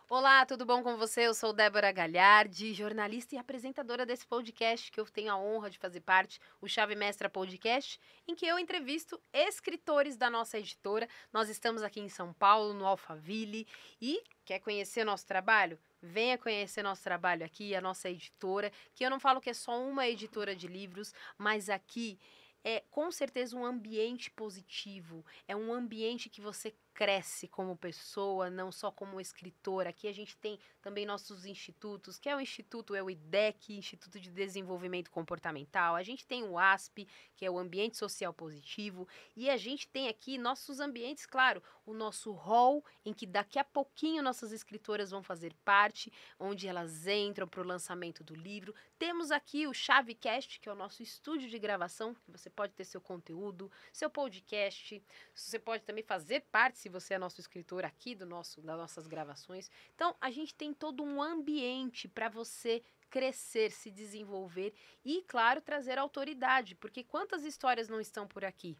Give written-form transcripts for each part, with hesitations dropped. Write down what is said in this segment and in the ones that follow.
Olá, tudo bom com você? Eu sou Débora Galhardi, jornalista e apresentadora desse podcast que eu tenho a honra de fazer parte, o Chave Mestra Podcast, em que eu entrevisto escritores da nossa editora. Nós estamos aqui em São Paulo, no Alphaville, e quer conhecer nosso trabalho? Venha conhecer nosso trabalho aqui, a nossa editora, que eu não falo que é só uma editora de livros, mas aqui é com certeza um ambiente positivo, é um ambiente que você cresce como pessoa, não só como escritora. Aqui a gente tem também nossos institutos, que é o Instituto, é o IDEC, Instituto de Desenvolvimento Comportamental. A gente tem o ASP, que é o Ambiente Social Positivo. E a gente tem aqui nossos ambientes, claro, o nosso hall, em que daqui a pouquinho nossas escritoras vão fazer parte, onde elas entram para o lançamento do livro. Temos aqui o Chavecast, que é o nosso estúdio de gravação, que você pode ter seu conteúdo, seu podcast. Você pode também fazer parte, se você é nosso escritor aqui das nossas gravações. Então, a gente tem todo um ambiente para você crescer, se desenvolver e, claro, trazer autoridade, porque quantas histórias não estão por aqui?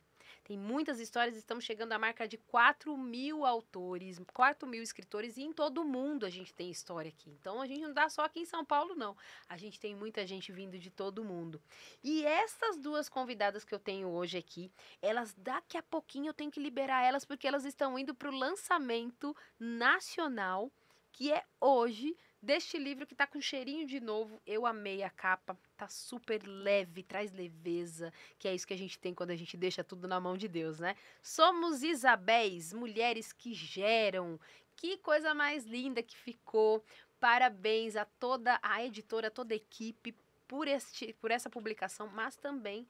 Tem muitas histórias, estamos chegando à marca de 4.000 autores, 4.000 escritores, e em todo o mundo a gente tem história aqui. Então, a gente não dá só aqui em São Paulo, não. A gente tem muita gente vindo de todo o mundo. E essas duas convidadas que eu tenho hoje aqui, elas daqui a pouquinho eu tenho que liberar elas, porque elas estão indo para o lançamento nacional, que é hoje, deste livro que tá com cheirinho de novo. Eu amei a capa, tá super leve, traz leveza, que é isso que a gente tem quando a gente deixa tudo na mão de Deus, né? Somos Isabéis, mulheres que geram. Que coisa mais linda que ficou. Parabéns a toda a editora, a toda a equipe por essa publicação, mas também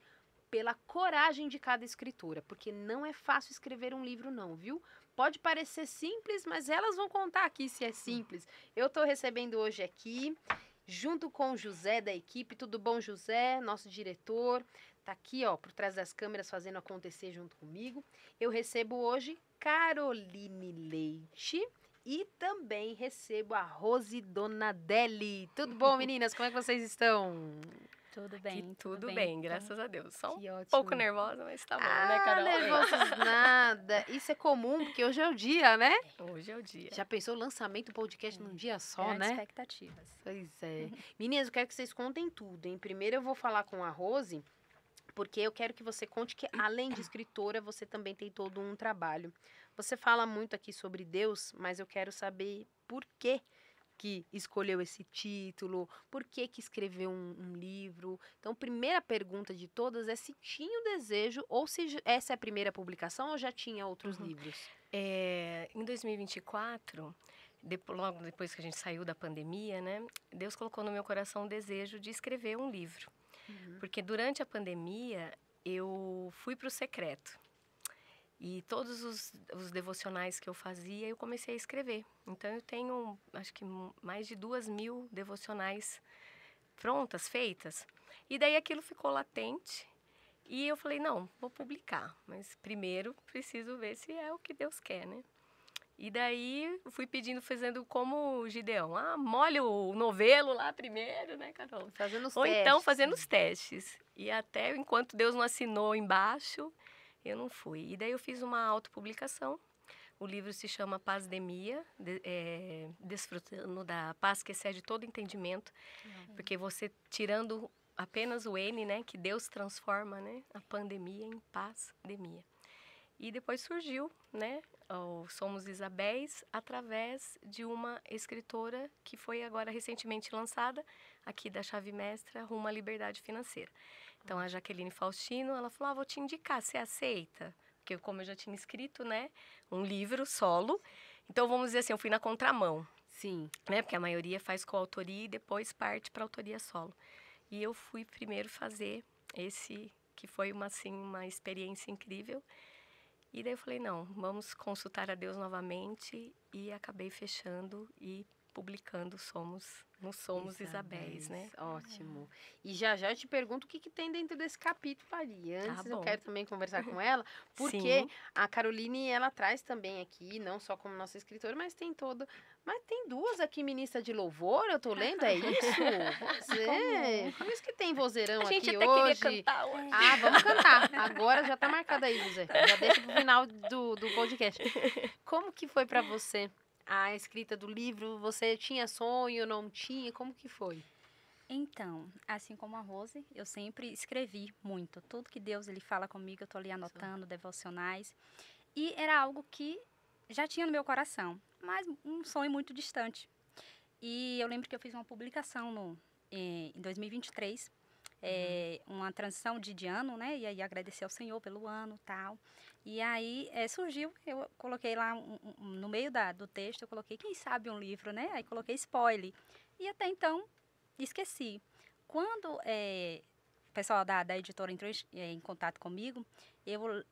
pela coragem de cada escritora, porque não é fácil escrever um livro não, viu? Pode parecer simples, mas elas vão contar aqui se é simples. Eu estou recebendo hoje aqui, junto com o José da equipe. Tudo bom, José? Nosso diretor. Tá aqui, ó, por trás das câmeras, fazendo acontecer junto comigo. Eu recebo hoje Caroline Leite e também recebo a Rose Donadelli. Tudo bom, meninas? Como é que vocês estão? Tudo Aqui bem, tudo bem, graças a Deus. Só Que um ótimo. pouco nervosa, mas tá bom, né, Carol? Nervosos nada. Isso é comum, porque hoje é o dia, né? Hoje é o dia. Já pensou o lançamento do podcast num dia só, Grandes né? expectativas. Pois é. Meninas, eu quero que vocês contem tudo, hein? Primeiro eu vou falar com a Rose, porque eu quero que você conte que, além de escritora, você também tem todo um trabalho. Você fala muito aqui sobre Deus, mas eu quero saber por que escolheu esse título, por que escreveu um livro. Então, primeira pergunta de todas é se tinha o desejo, ou se essa é a primeira publicação, ou já tinha outros livros? Em 2024, logo depois que a gente saiu da pandemia, né, Deus colocou no meu coração o desejo de escrever um livro. Porque durante a pandemia, eu fui para o secreto. E todos os devocionais que eu fazia, eu comecei a escrever. Então, eu tenho, acho que mais de 2.000 devocionais prontas, feitas. E daí aquilo ficou latente. E eu falei, não, vou publicar. Mas primeiro preciso ver se é o que Deus quer, né? E daí fui pedindo, fazendo como o Gideão. Molha o novelo lá primeiro, né, Carol? Fazendo os Ou testes. então fazendo os testes. E até enquanto Deus não assinou embaixo, eu não fui. E daí eu fiz uma autopublicação. O livro se chama Pazdemia, desfrutando da paz que excede todo entendimento. Porque você tirando apenas o N, né, que Deus transforma, né, a pandemia em pazdemia. E depois surgiu, né, o Somos Isabéis, através de uma escritora que foi agora recentemente lançada, aqui da Chave Mestra, Rumo à Liberdade Financeira. Então, a Jaqueline Faustino, ela falou, vou te indicar, você aceita? Porque como eu já tinha escrito, né, um livro solo, então vamos dizer assim, eu fui na contramão. Sim. Né, porque a maioria faz coautoria e depois parte para autoria solo. E eu fui primeiro fazer esse, que foi uma experiência incrível. E daí eu falei, não, vamos consultar a Deus novamente. E acabei fechando e publicando Somos Isabéis, né? Ótimo. E já eu te pergunto o que tem dentro desse capítulo ali. Antes eu bom. quero também conversar com ela, porque Sim. a Caroline, ela traz também aqui, não só como nossa escritora, mas tem duas aqui, ministra de louvor, eu tô lendo, é isso? Por isso que tem vozeirão A gente aqui até hoje. queria cantar hoje. Vamos cantar. Agora já tá marcado aí, José. Já deixa pro final do podcast. Como que foi pra você a escrita do livro? Você tinha sonho, não tinha? Como que foi? Então, assim como a Rose, eu sempre escrevi muito. Tudo que Deus ele fala comigo, eu tô ali anotando, devocionais. E era algo que já tinha no meu coração, mas um sonho muito distante. E eu lembro que eu fiz uma publicação em 2023, uma transição de ano, né? E aí agradecer ao Senhor pelo ano e tal. E aí surgiu, eu coloquei lá no meio do texto, eu coloquei, quem sabe um livro, né? Aí coloquei spoiler. E até então, esqueci. Quando o pessoal da editora entrou em contato comigo, eu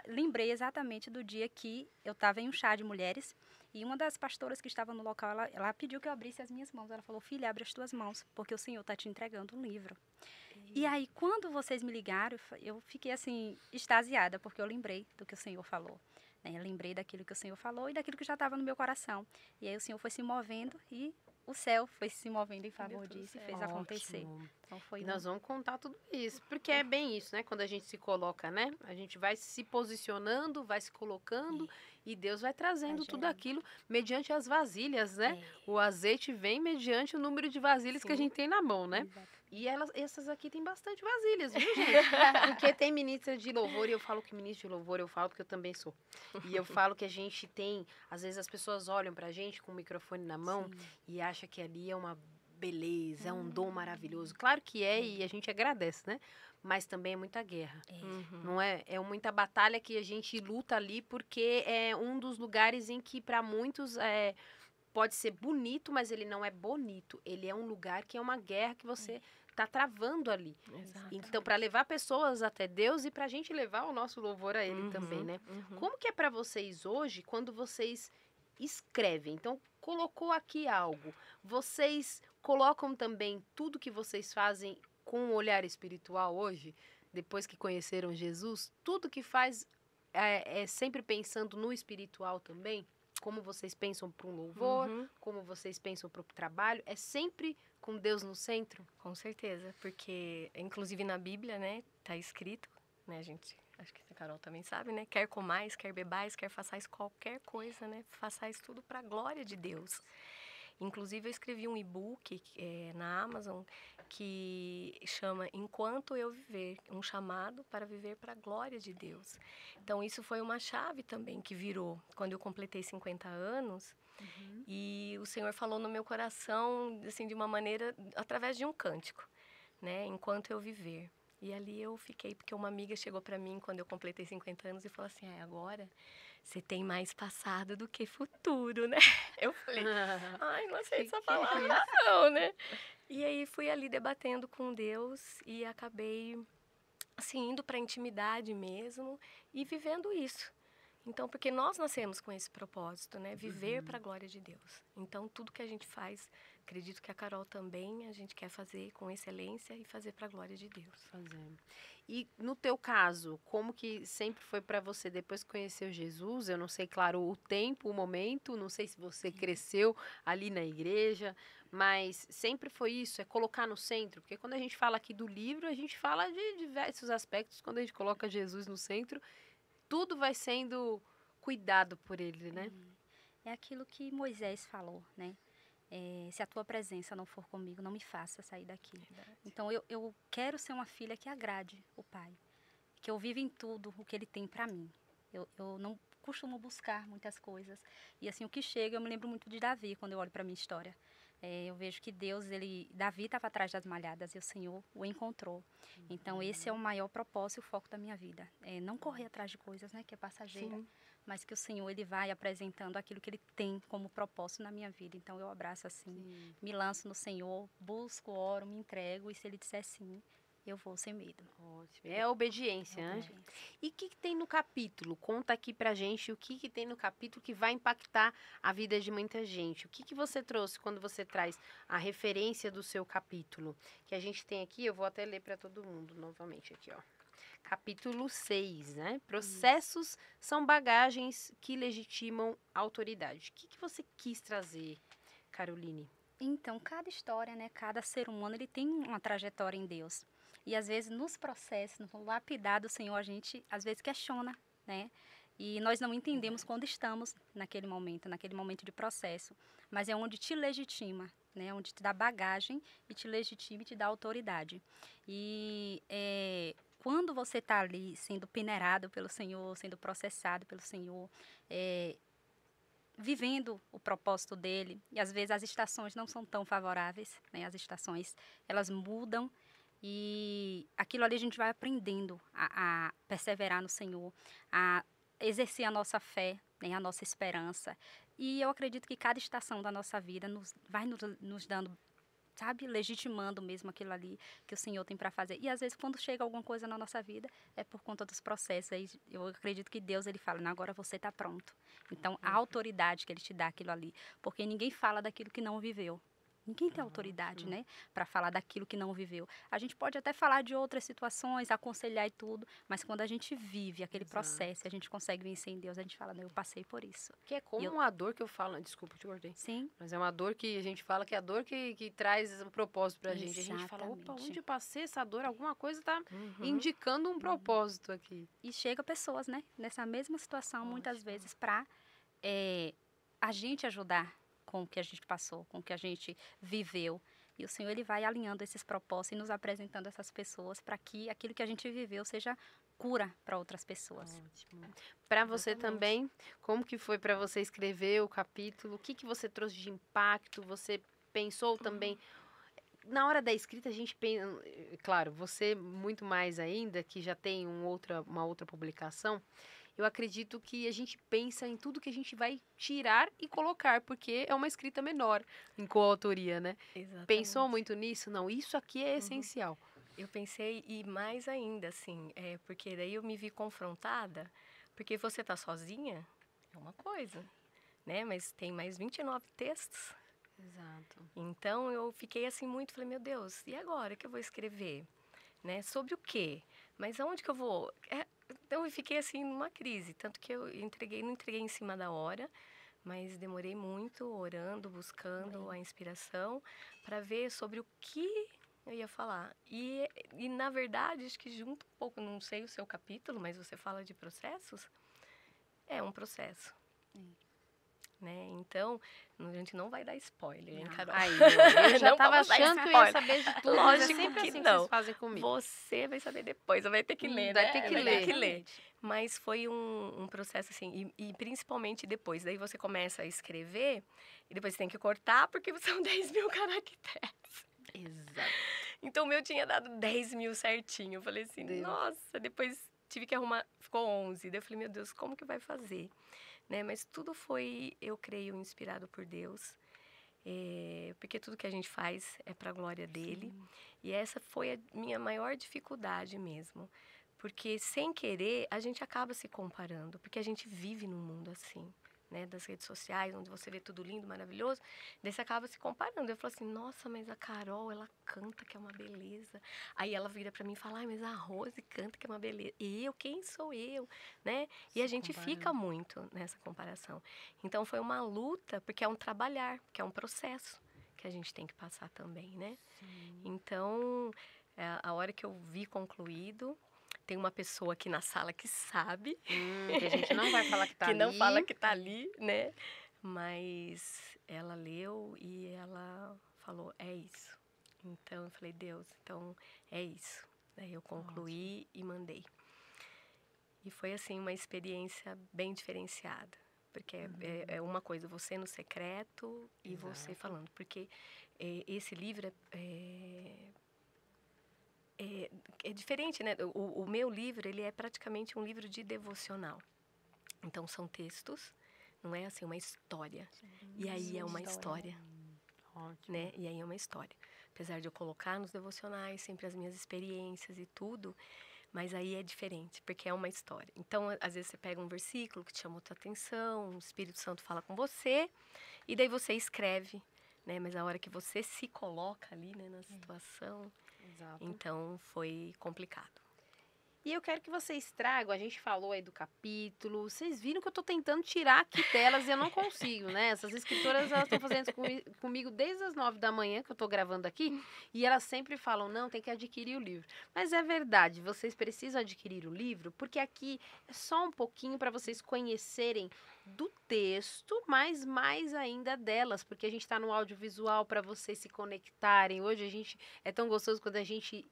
lembrei exatamente do dia que eu estava em um chá de mulheres e uma das pastoras que estava no local, ela pediu que eu abrisse as minhas mãos. Ela falou, filha, abre as tuas mãos, porque o Senhor está te entregando um livro. E aí, quando vocês me ligaram, eu fiquei assim, extasiada, porque eu lembrei do que o Senhor falou. Né? Eu lembrei daquilo que o Senhor falou e daquilo que já estava no meu coração. E aí o Senhor foi se movendo e o céu foi se movendo em favor disso e fez acontecer. Ótimo. Então foi E nós vamos contar tudo isso, porque é bem isso, né? Quando a gente se coloca, né? A gente vai se posicionando, vai se colocando e Deus vai trazendo tudo aquilo mediante as vasilhas, né? O azeite vem mediante o número de vasilhas que a gente tem na mão, né? Exato. E essas aqui tem bastante vasilhas, viu, gente? Porque tem ministra de louvor, e eu falo que ministra de louvor, eu falo porque eu também sou. E eu falo que a gente tem, às vezes as pessoas olham pra gente com o microfone na mão e acham que ali é uma beleza, é um dom maravilhoso. Claro que é, e a gente agradece, né? Mas também é muita guerra. Não é? É muita batalha que a gente luta ali, porque é um dos lugares em que, para muitos, pode ser bonito, mas ele não é bonito. Ele é um lugar que é uma guerra que você está travando ali. Exato. Então, para levar pessoas até Deus e para a gente levar o nosso louvor a Ele também, né? Como que é para vocês hoje, quando vocês escrevem? Então, colocou aqui algo. Vocês colocam também tudo que vocês fazem com um olhar espiritual hoje? Depois que conheceram Jesus? Tudo que faz é sempre pensando no espiritual também? Como vocês pensam para um louvor, como vocês pensam para o trabalho, é sempre com Deus no centro? Com certeza, porque inclusive na Bíblia, né, tá escrito, né, gente, acho que a Carol também sabe, né, quer comais, quer bebais, quer façais qualquer coisa, né, façais tudo para a glória de Deus. Inclusive eu escrevi um e-book na Amazon que chama Enquanto Eu Viver, um chamado para viver para a glória de Deus. Então isso foi uma chave também que virou quando eu completei 50 anos. E o Senhor falou no meu coração, assim, de uma maneira, através de um cântico, né? Enquanto eu viver. E ali eu fiquei, porque uma amiga chegou para mim quando eu completei 50 anos e falou assim, agora você tem mais passado do que futuro, né? Eu falei, ai, não aceito essa palavra não, né? E aí fui ali debatendo com Deus e acabei, assim, indo para a intimidade mesmo e vivendo isso. Então, porque nós nascemos com esse propósito, né? Viver para a glória de Deus. Então, tudo que a gente faz, acredito que a Carol também, a gente quer fazer com excelência e fazer para a glória de Deus. Fazendo. E no teu caso, como que sempre foi para você depois que conheceu Jesus? Eu não sei, claro, o tempo, o momento, não sei se você cresceu ali na igreja, mas sempre foi isso, é colocar no centro, porque quando a gente fala aqui do livro, a gente fala de diversos aspectos, quando a gente coloca Jesus no centro, tudo vai sendo cuidado por ele, né? É aquilo que Moisés falou, né? Se a tua presença não for comigo, não me faça sair daqui. Então, eu quero ser uma filha que agrade o Pai. Que eu viva em tudo o que Ele tem para mim. Eu não costumo buscar muitas coisas. E assim, o que chega, eu me lembro muito de Davi, quando eu olho para a minha história. Eu vejo que Davi estava atrás das malhadas e o Senhor o encontrou. Então, esse é o maior propósito e o foco da minha vida. Não correr atrás de coisas, né, que é passageira. Sim. Mas que o Senhor, Ele vai apresentando aquilo que Ele tem como propósito na minha vida. Então, eu abraço assim, me lanço no Senhor, busco, oro, me entrego. E se Ele disser sim, eu vou sem medo. Ótimo. É a obediência, né? E o que tem no capítulo? Conta aqui pra gente o que tem no capítulo que vai impactar a vida de muita gente. O que você trouxe quando você traz a referência do seu capítulo? Que a gente tem aqui, eu vou até ler para todo mundo novamente aqui, ó. Capítulo 6, né? Processos são bagagens que legitimam a autoridade. O que você quis trazer, Caroline? Então, cada história, né, cada ser humano, ele tem uma trajetória em Deus. E às vezes nos processos, no lapidar do Senhor, a gente às vezes questiona, né? E nós não entendemos quando estamos naquele momento de processo. Mas é onde te legitima, né? Onde te dá bagagem e te legitima e te dá autoridade. E quando você está ali sendo peneirado pelo Senhor, sendo processado pelo Senhor, vivendo o propósito dele, e às vezes as estações não são tão favoráveis, né? As estações, elas mudam, e aquilo ali a gente vai aprendendo a perseverar no Senhor, a exercer a nossa fé, né? A nossa esperança. E eu acredito que cada estação da nossa vida vai nos dando, sabe, legitimando mesmo aquilo ali que o Senhor tem para fazer. E às vezes quando chega alguma coisa na nossa vida, é por conta dos processos. Aí eu acredito que Deus, ele fala, não, agora você está pronto. Então, a autoridade que ele te dá aquilo ali, porque ninguém fala daquilo que não viveu. Ninguém tem autoridade, né, para falar daquilo que não viveu. A gente pode até falar de outras situações, aconselhar e tudo, mas quando a gente vive aquele processo, a gente consegue vencer em Deus, a gente fala, não, eu passei por isso. Que é como uma dor que eu falo, desculpa, eu te cortei. Sim. Mas é uma dor que a gente fala que é a dor que traz um propósito pra gente. A gente fala, opa, onde eu passei essa dor? Alguma coisa tá indicando um propósito aqui. E chega pessoas, né, nessa mesma situação, muitas vezes, para a gente ajudar com o que a gente passou, com o que a gente viveu. E o Senhor, ele vai alinhando esses propósitos e nos apresentando essas pessoas para que aquilo que a gente viveu seja cura para outras pessoas. Ótimo. Para você também, como que foi para você escrever o capítulo? O que você trouxe de impacto? Você pensou também... Na hora da escrita, a gente pensa... Claro, você muito mais ainda, que já tem uma outra publicação... Eu acredito que a gente pensa em tudo que a gente vai tirar e colocar, porque é uma escrita menor em coautoria, né? Exatamente. Pensou muito nisso? Não, isso aqui é essencial. Eu pensei, e mais ainda, assim, porque daí eu me vi confrontada, porque você tá sozinha, é uma coisa, né? Mas tem mais 29 textos. Exato. Então, eu fiquei assim muito, falei, meu Deus, e agora que eu vou escrever? Né? Sobre o quê? Mas aonde que eu vou? Então, eu fiquei assim numa crise, tanto que eu não entreguei em cima da hora, mas demorei muito orando, buscando a inspiração para ver sobre o que eu ia falar. E na verdade, acho que junto um pouco, não sei o seu capítulo, mas você fala de processos, é um processo. Né? Então, a gente não vai dar spoiler, hein, Carol? Aí, eu já estava achando que eu ia saber de tudo, mas é sempre que assim não. que vocês fazem comigo. Você vai saber depois, vai ter que ler, vai né? ter que Vai ler. ter que ler. Mas foi um processo assim, e principalmente depois. Daí você começa a escrever, e depois você tem que cortar, porque são 10 mil caracteres. Exato. Então, o meu tinha dado 10 mil certinho. Eu falei assim, nossa, depois tive que arrumar, ficou 11. Daí eu falei, meu Deus, como que vai fazer? Né? Mas tudo foi, eu creio, inspirado por Deus. Porque tudo que a gente faz é para a glória dele. Sim. E essa foi a minha maior dificuldade mesmo. Porque, sem querer, a gente acaba se comparando. Porque a gente vive num mundo assim, né? Das redes sociais, onde você vê tudo lindo, maravilhoso. Daí você acaba se comparando. Eu falo assim, nossa, mas a Carol, ela canta que é uma beleza. Aí ela vira pra mim e fala, ai, mas a Rose canta que é uma beleza. E eu, quem sou eu? Né? E a gente fica muito nessa comparação. Então, foi uma luta, porque é um trabalhar, porque é um processo que a gente tem que passar também, né? Sim. Então, a hora que eu vi concluído... Tem uma pessoa aqui na sala que sabe. Que a gente não vai falar que tá ali. Que não fala que tá ali, né? Mas ela leu e ela falou, é isso. Então, eu falei, Deus, então é isso. Daí eu concluí e mandei. E foi, assim, uma experiência bem diferenciada. Porque é uma coisa, você no secreto e você falando. Porque esse livro é diferente, né? O meu livro, ele é praticamente um livro de devocional. Então, são textos, não é assim, uma história. E aí é uma história. Né? E aí é uma história. Apesar de eu colocar nos devocionais sempre as minhas experiências e tudo, mas aí é diferente, porque é uma história. Então, às vezes você pega um versículo que te chamou a tua atenção, o Espírito Santo fala com você, e daí você escreve, né? Mas a hora que você se coloca ali, né, na situação... Exato. Então, foi complicado. E eu quero que vocês tragam, a gente falou aí do capítulo, vocês viram que eu tô tentando tirar aqui delas e eu não consigo, né? Essas escritoras, elas estão fazendo isso comigo desde as 9 da manhã que eu tô gravando aqui, e elas sempre falam, não, tem que adquirir o livro. Mas é verdade, vocês precisam adquirir o livro, porque aqui é só um pouquinho para vocês conhecerem do texto, mas mais ainda delas, porque a gente está no audiovisual para vocês se conectarem. Hoje a gente é tão gostoso quando a gente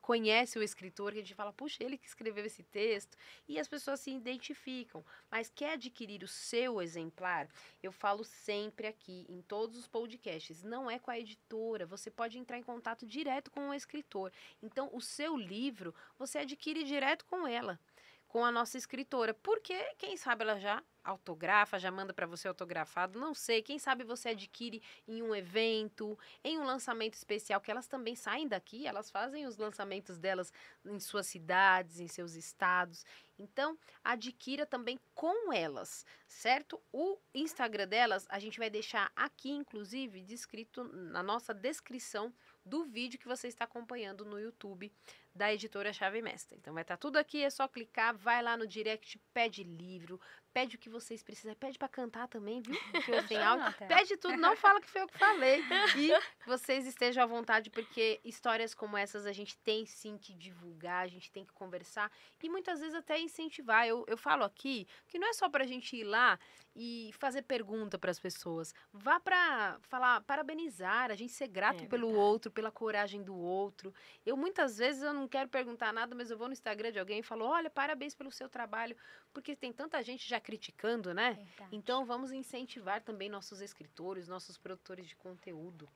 conhece o escritor, que a gente fala, puxa, ele que escreveu esse texto, e as pessoas se identificam. Mas quer adquirir o seu exemplar? Eu falo sempre aqui, em todos os podcasts, não é com a editora, você pode entrar em contato direto com o escritor. Então, o seu livro, você adquire direto com ela, com a nossa escritora, porque, quem sabe, ela já autografa, já manda para você autografado, não sei, quem sabe você adquire em um evento, em um lançamento especial, que elas também saem daqui, elas fazem os lançamentos delas em suas cidades, em seus estados, então adquira também com elas, certo? O Instagram delas a gente vai deixar aqui, inclusive, descrito na nossa descrição do vídeo que você está acompanhando no YouTube da editora Chave Mestra. Então vai estar tudo aqui, é só clicar, vai lá no direct, pede livro, pede o que vocês precisam, pede para cantar também, viu? Que eu tenho áudio. Pede tudo, não fala que foi eu que falei. E vocês estejam à vontade, porque histórias como essas a gente tem sim que divulgar, a gente tem que conversar e muitas vezes até incentivar. Eu falo aqui que não é só pra gente ir lá e fazer pergunta para as pessoas. Vá para falar, parabenizar, a gente ser grato pelo outro, pela coragem do outro. Eu muitas vezes eu não quero perguntar nada, mas eu vou no Instagram de alguém e falo, olha, parabéns pelo seu trabalho, porque tem tanta gente já criticando, né? Verdade. Então vamos incentivar também nossos escritores, nossos produtores de conteúdo.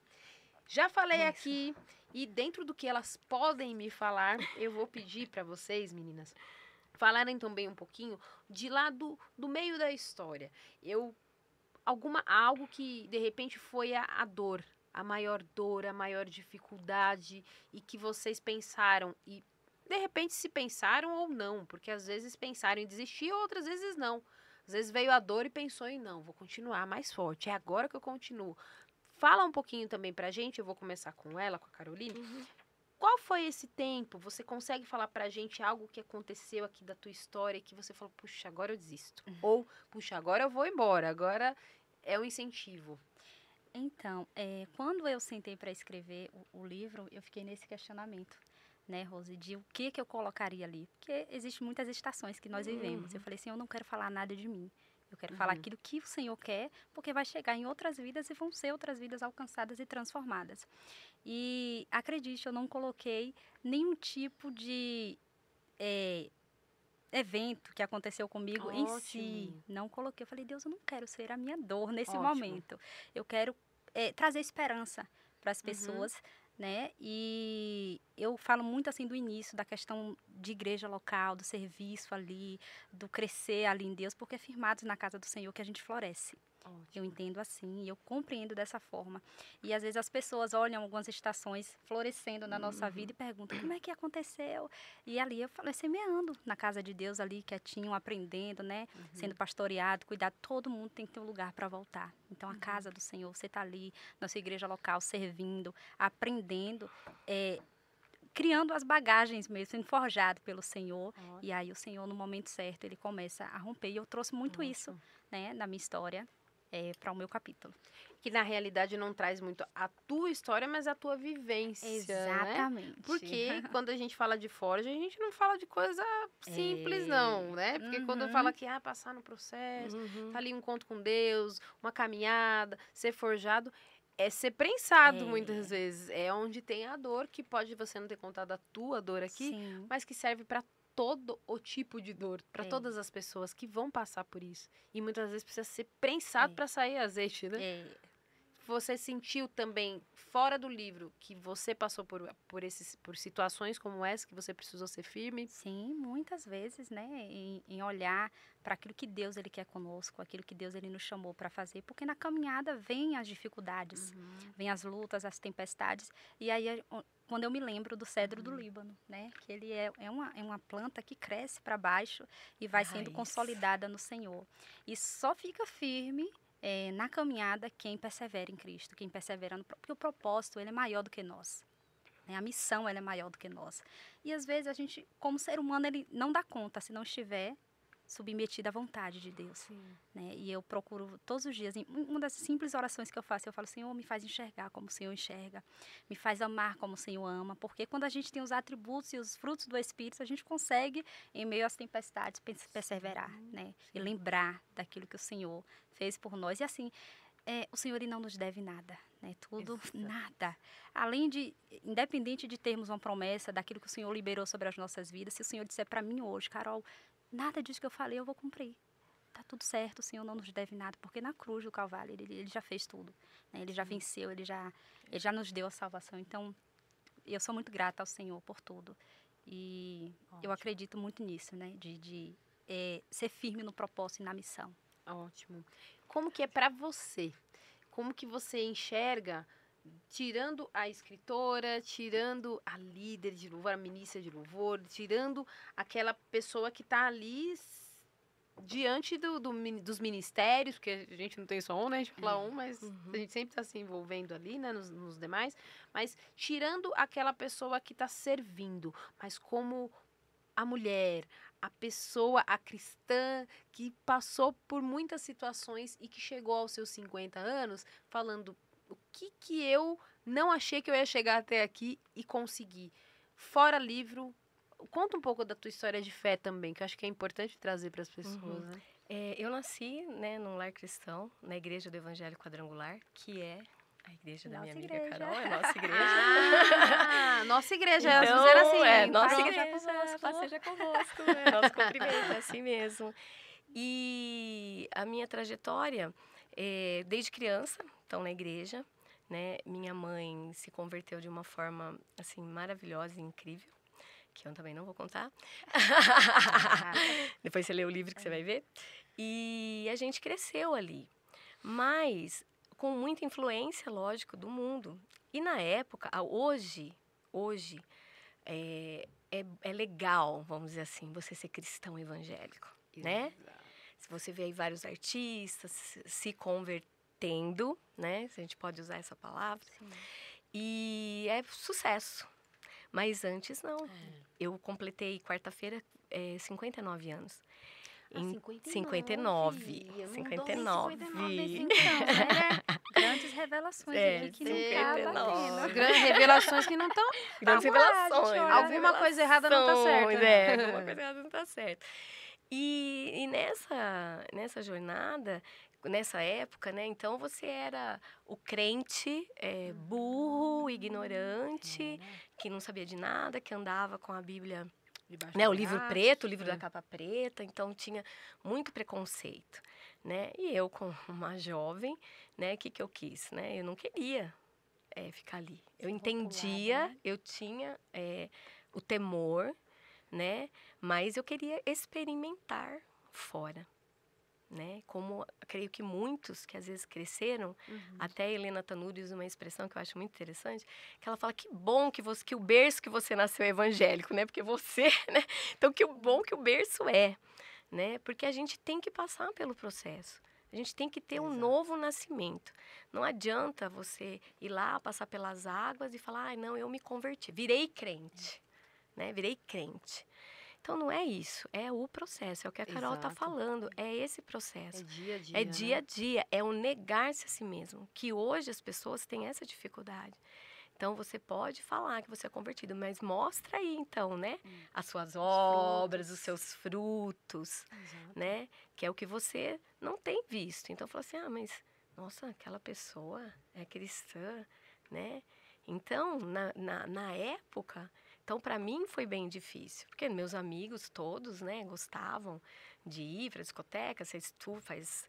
Já falei aqui, e dentro do que elas podem me falar, eu vou pedir para vocês, meninas, falarem também um pouquinho de lá do meio da história. Algo que de repente foi a dor, a maior dificuldade, e que vocês pensaram e de repente se pensaram ou não, porque às vezes pensaram em desistir, outras vezes não. Às vezes veio a dor e pensou em não, vou continuar mais forte, é agora que eu continuo. Fala um pouquinho também pra gente, eu vou começar com ela, com a Caroline. Qual foi esse tempo? Você consegue falar pra gente algo que aconteceu aqui da tua história que você falou, puxa, agora eu desisto. Ou, puxa, agora eu vou embora, agora é um incentivo. Então, quando eu sentei para escrever o livro, eu fiquei nesse questionamento, né, Rose, de o que eu colocaria ali. Porque existem muitas estações que nós vivemos. Eu falei assim, eu não quero falar nada de mim. Eu quero falar aquilo que o Senhor quer, porque vai chegar em outras vidas e vão ser outras vidas alcançadas e transformadas. E acredite, eu não coloquei nenhum tipo de evento que aconteceu comigo em si. Não coloquei. Eu falei, Deus, eu não quero ser a minha dor nesse momento. Eu quero trazer esperança para as pessoas, né? E eu falo muito assim do início, da questão de igreja local, do serviço ali, do crescer ali em Deus, porque é firmados na casa do Senhor que a gente floresce. Eu entendo assim, e eu compreendo dessa forma. E às vezes as pessoas olham algumas estações florescendo na nossa vida e perguntam, como é que aconteceu? E ali eu falei, semeando na casa de Deus ali, quietinho, aprendendo, né? Sendo pastoreado, cuidado, todo mundo tem que ter um lugar para voltar. Então a casa do Senhor, você está ali, na sua igreja local, servindo, aprendendo, criando as bagagens mesmo, sendo forjado pelo Senhor. E aí o Senhor, no momento certo, ele começa a romper. E eu trouxe muito isso, né, na minha história, para o meu capítulo. Que na realidade não traz muito a tua história, mas a tua vivência. Exatamente. Né? Porque quando a gente fala de forja, a gente não fala de coisa simples, não, né? Porque quando eu falo aqui, passar no processo, tá ali um encontro com Deus, uma caminhada, ser forjado, é ser prensado muitas vezes. É onde tem a dor, que pode você não ter contado a tua dor aqui, mas que serve para todo o tipo de dor, para todas as pessoas que vão passar por isso. E muitas vezes precisa ser prensado para sair azeite, né? Você sentiu também, fora do livro, que você passou por situações como essa, que você precisou ser firme? Sim, muitas vezes, né? Em olhar para aquilo que Deus ele quer conosco, aquilo que Deus ele nos chamou para fazer, porque na caminhada vem as dificuldades, vem as lutas, as tempestades, e aí quando eu me lembro do cedro do Líbano, né? Que ele é uma planta que cresce para baixo e vai sendo consolidada no Senhor. E só fica firme na caminhada quem persevera em Cristo, quem persevera porque o propósito ele é maior do que nós. Né? A missão, ela é maior do que nós. E às vezes a gente, como ser humano, ele não dá conta se não estiver submetida à vontade de Deus. Sim. Né? E eu procuro todos os dias, uma das simples orações que eu faço, Senhor, me faz enxergar como o Senhor enxerga, me faz amar como o Senhor ama, porque quando a gente tem os atributos e os frutos do Espírito, a gente consegue, em meio às tempestades, perseverar, né? E lembrar daquilo que o Senhor fez por nós. E assim, o Senhor ele não nos deve nada, né? Tudo, Exato. nada. Além de, independente de termos uma promessa daquilo que o Senhor liberou sobre as nossas vidas, se o Senhor disser para mim hoje, Carol, nada disso que eu falei eu vou cumprir. Tá tudo certo, o Senhor não nos deve nada, porque na cruz do Calvário ele já fez tudo. Né? Ele já venceu, ele já nos deu a salvação. Então, eu sou muito grata ao Senhor por tudo. E eu acredito muito nisso, né? De ser firme no propósito e na missão. Ótimo. Como que é para você? Como que você enxerga, tirando a escritora, tirando a líder de louvor, a ministra de louvor, tirando aquela pessoa que está ali diante dos ministérios, porque a gente não tem só um, né? A gente fala um, mas a gente sempre está se envolvendo ali, né? Nos demais. Mas tirando aquela pessoa que está servindo, mas como a mulher, a pessoa, a cristã, que passou por muitas situações e que chegou aos seus 50 anos falando o que eu não achei que eu ia chegar até aqui e conseguir. Fora livro, conta um pouco da tua história de fé também, que eu acho que é importante trazer para as pessoas, né? Eu nasci, né, num lar cristão, na Igreja do Evangelho Quadrangular, que é a igreja da minha amiga Carol, é a nossa igreja. Nossa igreja, Então, elas fizeram assim. nossa pronto. igreja, passeja convosco, nosso cumprimento, é assim mesmo. E a minha trajetória, desde criança, então na igreja, né, minha mãe se converteu de uma forma, assim, maravilhosa e incrível, que eu também não vou contar. Depois você lê o livro que você vai ver. E a gente cresceu ali, mas com muita influência, lógico, do mundo. E na época, hoje é legal, vamos dizer assim, você ser cristão evangélico, né? Se você vê aí vários artistas se convertendo, né? Se a gente pode usar essa palavra. Sim. E é sucesso. Mas antes, não. Eu completei quarta-feira 59 anos. Em 59. Grandes revelações aqui que não tá batendo. Grandes revelações que não estão. Grandes revelações. Alguma coisa errada não tá certa. Alguma coisa errada não tá certa. E nessa jornada, nessa época, né? Então você era o crente burro, ignorante, que não sabia de nada, que andava com a Bíblia, né, o livro preto, o livro da capa preta, então tinha muito preconceito, né? E eu, como uma jovem, né, o que eu quis, né? Eu não queria ficar ali. Eu entendia, né? Eu tinha o temor, né? Mas eu queria experimentar fora, né? Como creio que muitos que às vezes cresceram, até a Helena Tanuri usa uma expressão que eu acho muito interessante, que ela fala que bom que o berço que você nasceu é evangélico, né? Porque você, né? Então que bom que o berço é, né? Porque a gente tem que passar pelo processo. A gente tem que ter um novo nascimento. Não adianta você ir lá, passar pelas águas e falar, não, eu me converti, virei crente, né? Virei crente. Então, não é isso, é o processo, é o que a Carol está falando, é esse processo. É dia a dia, é dia a dia, é o negar-se a si mesmo, que hoje as pessoas têm essa dificuldade. Então, você pode falar que você é convertido, mas mostra aí, então, né, as suas obras, os seus frutos, né, que é o que você não tem visto. Então, fala assim, mas, nossa, aquela pessoa é cristã, né? Então, na época... Então, para mim, foi bem difícil, porque meus amigos todos, né, gostavam de ir para a discoteca, faz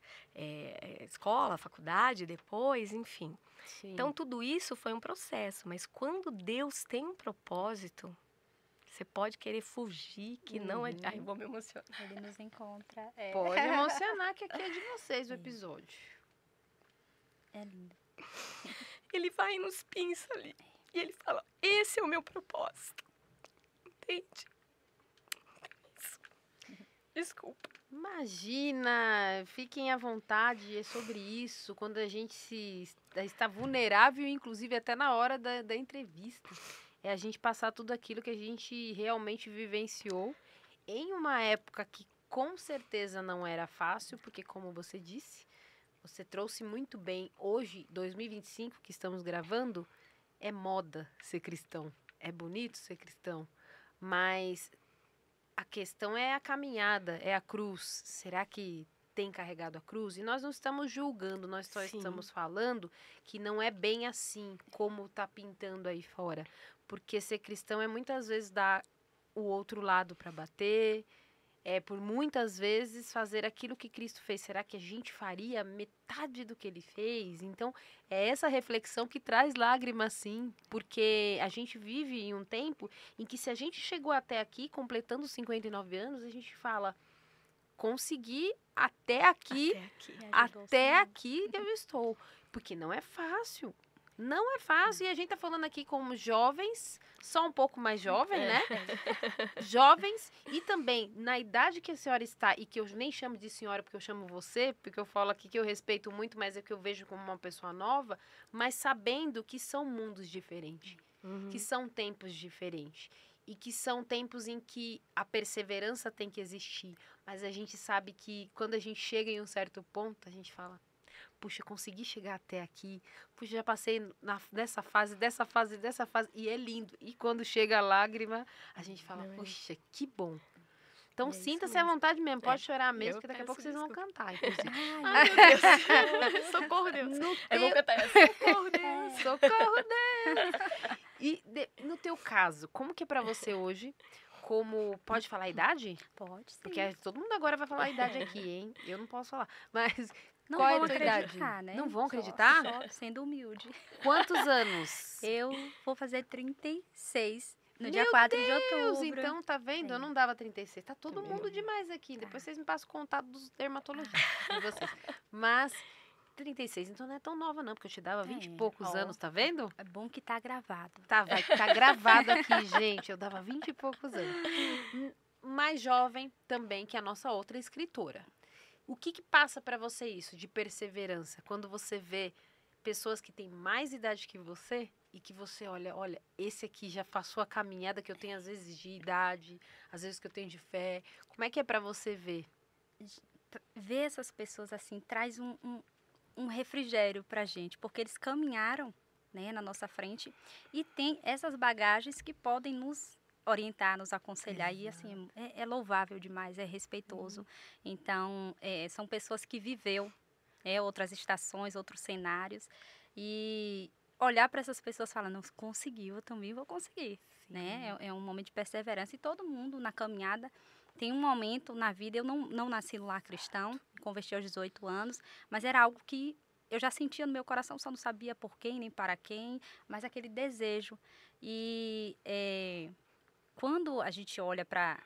escola, faculdade, depois, enfim. Sim. Então, tudo isso foi um processo, mas quando Deus tem um propósito, você pode querer fugir, que não é... Ai, vou me emocionar. Ele nos encontra. Pode emocionar, que aqui é de vocês o episódio. É lindo. Ele vai e nos pinça ali, e ele fala, esse é o meu propósito. Entende? Isso. Desculpa. Imagina, fiquem à vontade, é sobre isso, quando a gente está vulnerável, inclusive até na hora da entrevista. é a gente passar tudo aquilo que a gente realmente vivenciou em uma época que com certeza não era fácil, porque como você disse, você trouxe muito bem. Hoje, 2025, que estamos gravando, é moda ser cristão. É bonito ser cristão, mas a questão é a caminhada, é a cruz. Será que tem carregado a cruz? E nós não estamos julgando, nós só Sim. estamos falando que não é bem assim como está pintando aí fora. Porque ser cristão é muitas vezes dar o outro lado para bater, é por muitas vezes fazer aquilo que Cristo fez. Será que a gente faria metade do que ele fez? Então, é essa reflexão que traz lágrimas, sim, porque a gente vive em um tempo em que se a gente chegou até aqui, completando os 59 anos, a gente fala, consegui até aqui, até aqui eu estou. Porque não é fácil. Não é fácil. E a gente tá falando aqui como jovens, só um pouco mais jovem, né? Jovens. E também, na idade que a senhora está, e que eu nem chamo de senhora porque eu chamo você, porque eu falo aqui que eu respeito muito, mas é que eu vejo como uma pessoa nova, mas sabendo que são mundos diferentes, que são tempos diferentes. E que são tempos em que a perseverança tem que existir. Mas a gente sabe que quando a gente chega em um certo ponto, a gente fala, puxa, consegui chegar até aqui. Puxa, já passei dessa fase, e é lindo. E quando chega a lágrima, a gente fala, puxa, que bom. Então, sinta-se à vontade mesmo, pode chorar mesmo, porque daqui a pouco vocês vão cantar, inclusive. Ai, meu Deus. Socorro, Deus. Vou cantar essa. Socorro, Deus. Socorro, Deus. E no teu caso, como que é pra você hoje? Como, pode falar a idade? Pode, sim. Porque todo mundo agora vai falar a idade aqui, hein? Eu não posso falar. Mas Não qual é a vão tua idade? acreditar, né? Não vão acreditar? Só sendo humilde. Quantos anos? Eu vou fazer 36 no Meu dia 4 de Deus, outubro. então tá vendo? Eu não dava 36. Tá todo mundo demais aqui. Depois vocês me passam o contato dos dermatologistas de vocês. Mas 36, então não é tão nova não, porque eu te dava 20 e poucos anos, tá vendo? É bom que tá gravado. Tá gravado aqui, gente. Eu dava 20 e poucos anos. Mais jovem também que a nossa outra escritora. O que passa pra você isso de perseverança? Quando você vê pessoas que têm mais idade que você e que você olha, esse aqui já passou a caminhada que eu tenho às vezes de idade, às vezes que eu tenho de fé. Como é que é pra você ver? Ver essas pessoas assim traz um refrigério pra gente, porque eles caminharam, né, na nossa frente e tem essas bagagens que podem nos orientar, nos aconselhar. E assim, é louvável demais, é respeitoso. Então, são pessoas que viveu outras estações, outros cenários, e olhar para essas pessoas e falar, não, conseguiu, eu também vou conseguir, né? É um momento de perseverança, e todo mundo na caminhada tem um momento na vida. Eu não nasci no lar cristão, me converti aos 18 anos, mas era algo que eu já sentia no meu coração, só não sabia por quem, nem para quem, mas aquele desejo. E quando a gente olha para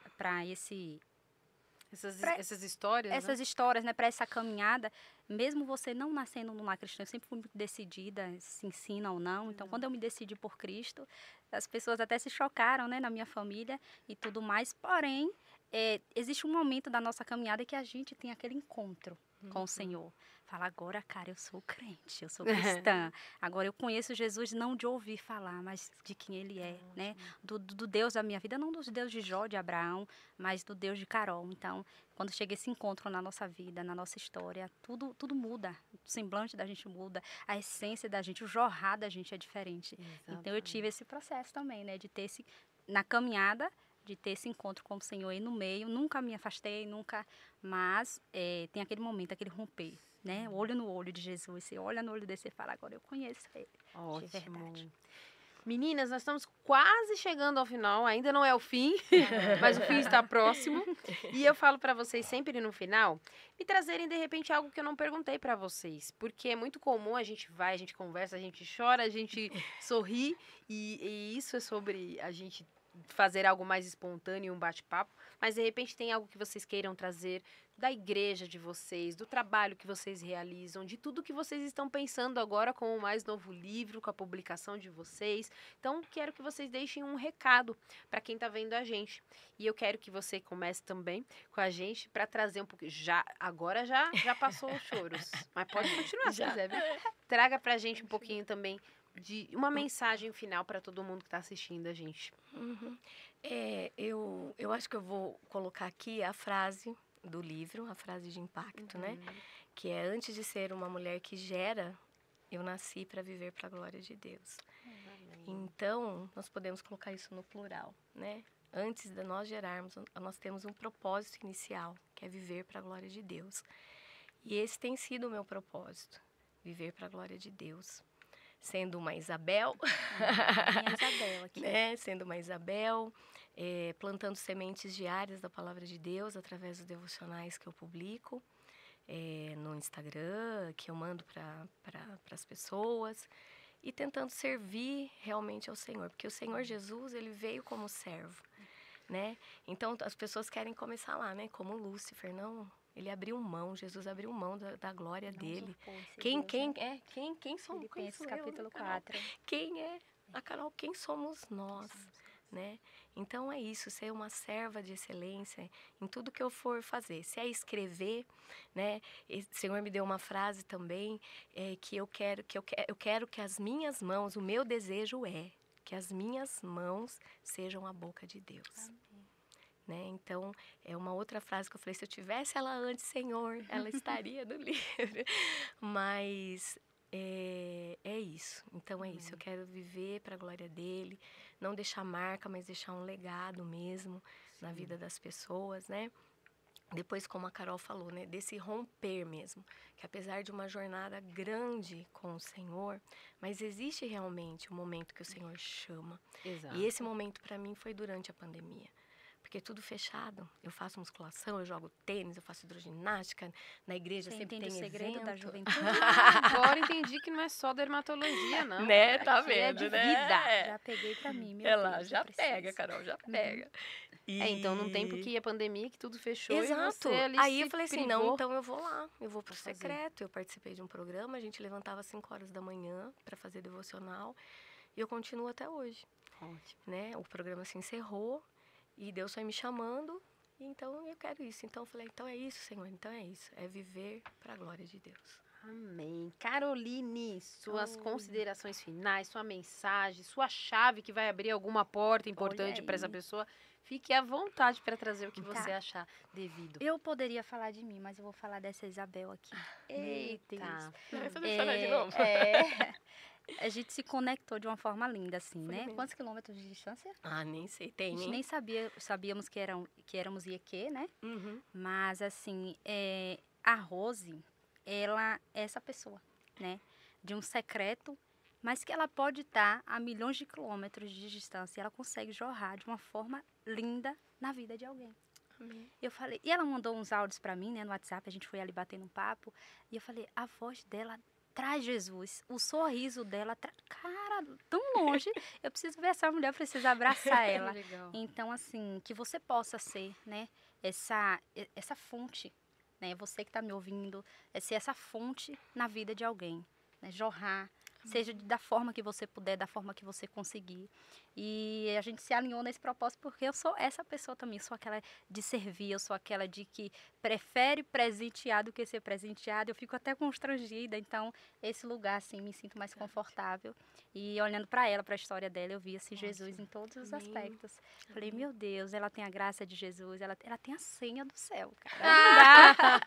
essas histórias, essas histórias, né, para essa caminhada, mesmo você não nascendo numa cristã, eu sempre fui muito decidida, se ensina ou não. Então, quando eu me decidi por Cristo, as pessoas até se chocaram, né, na minha família e tudo mais. Porém, existe um momento da nossa caminhada que a gente tem aquele encontro com o Senhor. Fala, agora, cara, eu sou crente, eu sou cristã. Agora eu conheço Jesus não de ouvir falar, mas de quem Ele é, né? Do Deus da minha vida, não dos Deus de Jó, de Abraão, mas do Deus de Carol. Então, quando chega esse encontro na nossa vida, na nossa história, tudo muda. O semblante da gente muda, a essência da gente, o jorrar da gente é diferente. Exatamente. Então, eu tive esse processo também, né? De ter na caminhada, de ter esse encontro com o Senhor aí no meio. Nunca me afastei, mas tem aquele momento, aquele romper, né? Olho no olho de Jesus. Você olha no olho desse e fala, agora eu conheço Ele. Ótimo. De verdade. Meninas, nós estamos quase chegando ao final. Ainda não é o fim, mas o fim está próximo. E eu falo para vocês sempre no final, me trazerem de repente algo que eu não perguntei para vocês. Porque é muito comum, a gente vai, a gente conversa, a gente chora, a gente sorri. E isso é sobre a gente fazer algo mais espontâneo, um bate-papo. Mas de repente tem algo que vocês queiram trazer da igreja de vocês, do trabalho que vocês realizam, de tudo que vocês estão pensando agora com o mais novo livro, com a publicação de vocês. Então, quero que vocês deixem um recado para quem está vendo a gente. E eu quero que você comece também com a gente para trazer um pouquinho. Agora já passou os choros, mas pode continuar se quiser. Viu? Traga para a gente um pouquinho também de uma mensagem final para todo mundo que está assistindo a gente. Uhum. Eu acho que eu vou colocar aqui a frase do livro, a frase de impacto, né? Que é: antes de ser uma mulher que gera, eu nasci para viver para a glória de Deus. Então, nós podemos colocar isso no plural, né? Antes de nós gerarmos, nós temos um propósito inicial, que é viver para a glória de Deus. E esse tem sido o meu propósito, viver para a glória de Deus. Sendo uma Isabel, Minha Isabel aqui. né? Sendo uma Isabel, plantando sementes diárias da palavra de Deus através dos devocionais que eu publico no Instagram, que eu mando para as pessoas, e tentando servir realmente ao Senhor, porque o Senhor Jesus, ele veio como servo, né? Então as pessoas querem começar lá, né? Como Lúcifer, não? Ele abriu mão, Jesus abriu mão da glória dele. Quem somos? Filipenses capítulo 4. Quem é a Carol? Quem somos nós, né? Então é isso, ser uma serva de excelência em tudo que eu for fazer. Se é escrever, né? O Senhor me deu uma frase também que eu quero que as minhas mãos, o meu desejo é que as minhas mãos sejam a boca de Deus. Amém. Né? Então, é uma outra frase que eu falei: se eu tivesse ela antes, Senhor, ela estaria no livro. Mas é isso. Então, é isso. Eu quero viver para a glória dele, não deixar marca, mas deixar um legado mesmo na vida das pessoas, né? Depois, como a Carol falou, né, desse romper mesmo, que apesar de uma jornada grande com o Senhor, mas existe realmente um momento que o Senhor chama. Exato. E esse momento para mim foi durante a pandemia. Porque tudo fechado, eu faço musculação, eu jogo tênis, eu faço hidroginástica, na igreja Você sempre entende tem o segredo evento. da juventude? Agora entendi que não é só dermatologia, não. Né, tá Aqui é vendo, de né? vida. Já peguei pra mim, meu Ela Deus. já eu preciso. pega, Carol, já pega. Então, num tempo que a pandemia, que tudo fechou, Exato. e você ali Aí se eu falei assim, privou. não, então eu vou lá, eu vou pro Vou fazer. secreto. Eu participei de um programa, a gente levantava às 5 horas da manhã para fazer devocional, e eu continuo até hoje. Ótimo. Né? O programa se encerrou, e Deus foi me chamando, e então eu quero isso. Então eu falei, então é isso, Senhor, então é isso. É viver para a glória de Deus. Amém. Caroline, suas considerações finais, sua mensagem, sua chave que vai abrir alguma porta importante para essa pessoa. Fique à vontade para trazer o que você achar devido. Eu poderia falar de mim, mas eu vou falar dessa Isabel aqui. Eita. Vai fazer chorar de novo. A gente se conectou de uma forma linda, assim, né? Mesmo. Quantos quilômetros de distância? Ah, nem sei, tem, A gente nem sabíamos que éramos IEQ, né? Uhum. Mas, assim, a Rose, ela é essa pessoa, né? De um secreto, mas que ela pode estar a milhões de quilômetros de distância e ela consegue jorrar de uma forma linda na vida de alguém. Amém. Eu falei, e ela mandou uns áudios pra mim, né, no WhatsApp, a gente foi ali batendo um papo, e eu falei, a voz dela traz Jesus, o sorriso dela, cara, tão longe, eu preciso ver essa mulher, eu preciso abraçar ela. Legal. Então, assim, que você possa ser, né, essa fonte, né, você que está me ouvindo, ser essa fonte na vida de alguém, né, jorrar, seja da forma que você puder, da forma que você conseguir. E a gente se alinhou nesse propósito porque eu sou essa pessoa também, eu sou aquela de servir, eu sou aquela de que prefere presentear do que ser presenteada. Eu fico até constrangida, então esse lugar, assim, me sinto mais confortável. E olhando para ela, para a história dela, eu vi assim, Jesus em todos os aspectos. Falei, meu Deus, ela tem a graça de Jesus, ela tem a senha do céu, cara.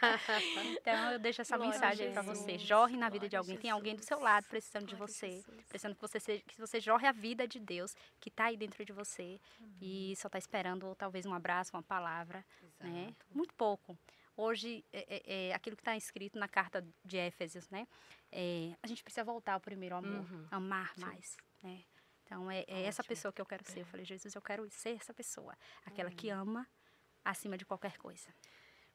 Então eu deixo essa mensagem aí para você. Jorre na vida de alguém. Tem alguém do seu lado precisando de você, precisando que você jorre a vida de Deus que está aí dentro de você e só está esperando ou talvez um abraço, uma palavra, né? Muito pouco. Hoje, aquilo que está escrito na carta de Éfesos, né? A gente precisa voltar ao primeiro amor, amar mais, né? Então, essa pessoa que eu quero ser. Eu falei, Jesus, eu quero ser essa pessoa, aquela que ama acima de qualquer coisa.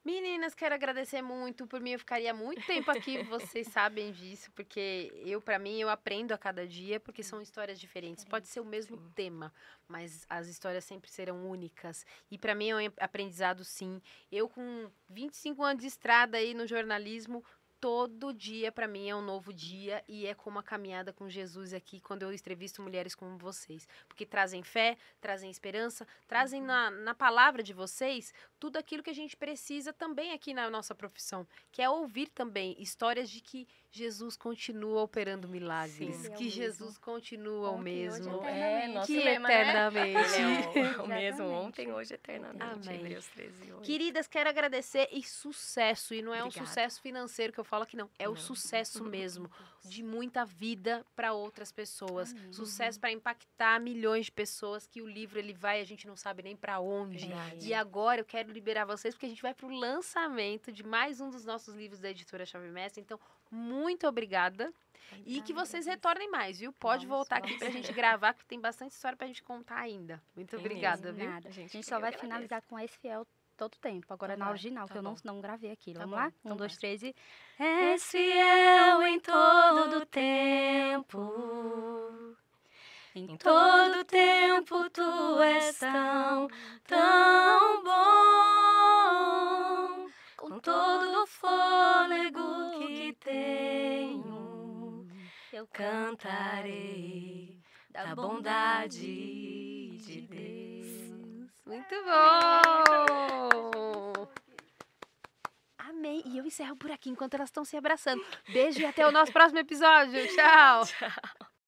Meninas, quero agradecer muito. Por mim, eu ficaria muito tempo aqui, vocês sabem disso, porque para mim, eu aprendo a cada dia, porque são histórias diferentes. Pode ser o mesmo tema, mas as histórias sempre serão únicas. E para mim, é um aprendizado, sim. Eu, com 25 anos de estrada aí no jornalismo, todo dia, para mim, é um novo dia e é como a caminhada com Jesus aqui, quando eu entrevisto mulheres como vocês. Porque trazem fé, trazem esperança, trazem na palavra de vocês tudo aquilo que a gente precisa também aqui na nossa profissão, que é ouvir também histórias de que Jesus continua operando milagres. Sim. Que Jesus continua o Ontem, hoje, mesmo. eternamente. nosso Que lema, eternamente. Né? Ele é o mesmo Exatamente. ontem, hoje, eternamente. Amém. Hebreus 13, 8. Queridas, quero agradecer e sucesso. E não é um Obrigada. sucesso financeiro que eu falo aqui, não. É o Não. sucesso mesmo. De muita vida para outras pessoas. Amém. Sucesso para impactar milhões de pessoas. Que o livro ele vai, a gente não sabe nem para onde. Verdade. E agora eu quero liberar vocês, porque a gente vai para o lançamento de mais um dos nossos livros da editora Chave Mestra. Então, muito obrigada. E que vocês retornem mais, viu? Pode Vamos, voltar aqui vamos. pra gente gravar, que tem bastante história pra gente contar ainda. Muito Tem obrigada, mesmo. viu? Nada. A Gente, gente eu só vai agradeço. finalizar com esse fiel todo tempo. Agora Então na vai, original, tá que eu bom. não gravei aqui. Tá Vamos bom, lá? então 1, 2, vai. 3 e... És fiel em todo tempo. Em todo tempo tu és tão, tão bom. Com todo o fôlego que tenho, Eu cantarei da bondade de Deus. Muito bom! Amei. E eu encerro por aqui enquanto elas estão se abraçando. Beijo e até o nosso próximo episódio. Tchau!